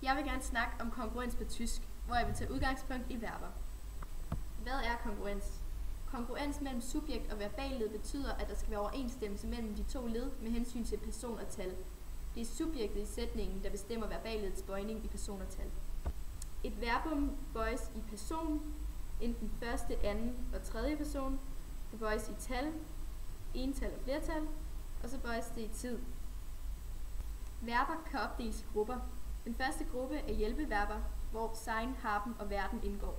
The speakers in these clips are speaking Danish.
Jeg vil gerne snakke om kongruens på tysk, hvor jeg vil tage udgangspunkt i verber. Hvad er kongruens? Kongruens mellem subjekt og verballed betyder, at der skal være overensstemmelse mellem de to led med hensyn til person og tal. Det er subjektet i sætningen, der bestemmer verballedets bøjning i person og tal. Et verbum bøjes i person, enten første, anden og tredje person. Det bøjes i tal, ental og flertal, og så bøjes det i tid. Verber kan opdeles i grupper. Den første gruppe er hjælpeverber, hvor sein, haben og werden indgår.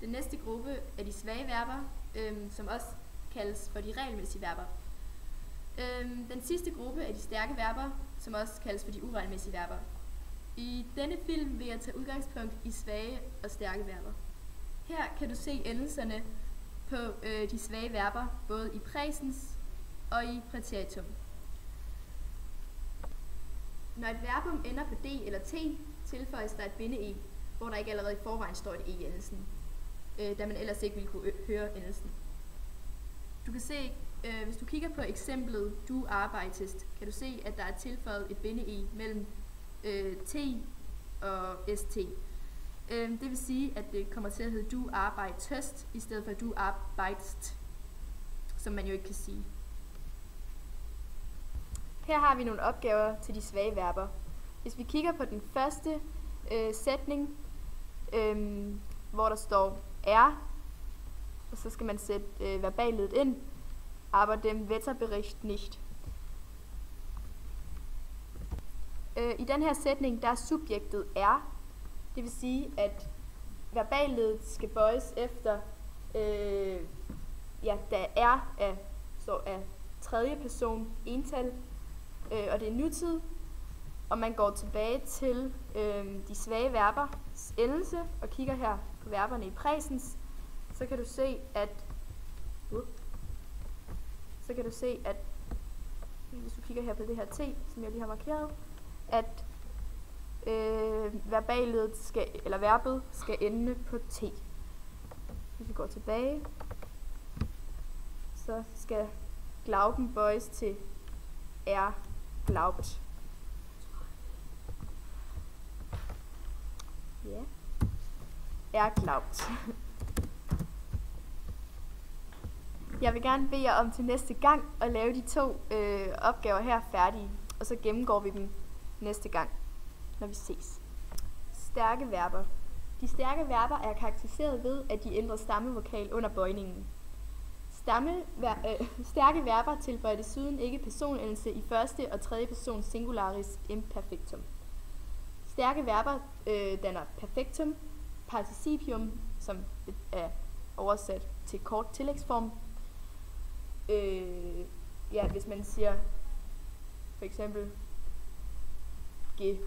Den næste gruppe er de svage verber, som også kaldes for de regelmæssige verber. Den sidste gruppe er de stærke verber, som også kaldes for de uregelmæssige verber. I denne film vil jeg tage udgangspunkt i svage og stærke verber. Her kan du se endelserne på de svage verber, både i præsens og i præteritum. Når et verbum ender på d eller t, tilføjes der et binde-e, hvor der ikke allerede i forvejen står et e i endelsen, da man ellers ikke ville kunne høre endelsen. Du kan se, hvis du kigger på eksemplet du arbejdest, kan du se, at der er tilføjet et binde-e mellem t og st. Det vil sige, at det kommer til at hedde du arbejdest, i stedet for du arbejdst, som man jo ikke kan sige. Her har vi nogle opgaver til de svage verber. Hvis vi kigger på den første sætning, hvor der står er, og så skal man sætte verballedet ind, aber dem Wetterbericht nicht. I den her sætning, der er subjektet er, det vil sige, at verballedet skal bøjes efter, da er af tredje person ental, og det er nutid, og man går tilbage til de svage verbers endelse og kigger her på verberne i præsens, så kan du se, at hvis du kigger her på det her t, som jeg lige har markeret, at verbet skal ende på t. Hvis vi går tilbage, så skal glauben bøjes til er glaubt. Ja. Er glaubt. Jeg vil gerne bede jer om til næste gang at lave de to opgaver her færdige, og så gennemgår vi dem næste gang, når vi ses. Stærke verber. De stærke verber er karakteriseret ved, at de ændrer stammevokal under bøjningen. Stærke verber tilføjer desuden ikke personendelse i første og tredje person singularis imperfectum. Stærke verber danner perfektum, participium, som er oversat til kort tillægsform. Hvis man siger for eksempel g.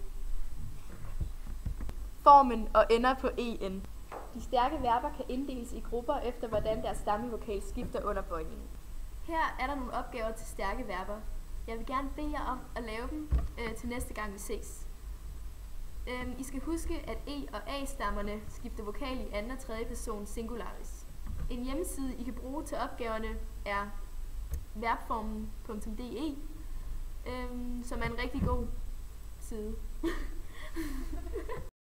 Formen og ender på en. De stærke verber kan inddeles i grupper efter hvordan deres stammevokal skifter under bøjningen. Her er der nogle opgaver til stærke verber. Jeg vil gerne bede jer om at lave dem til næste gang vi ses. I skal huske, at e- og a-stammerne skifter vokal i anden og tredje person singularis. En hjemmeside, I kan bruge til opgaverne, er verbformen.de, som er en rigtig god side.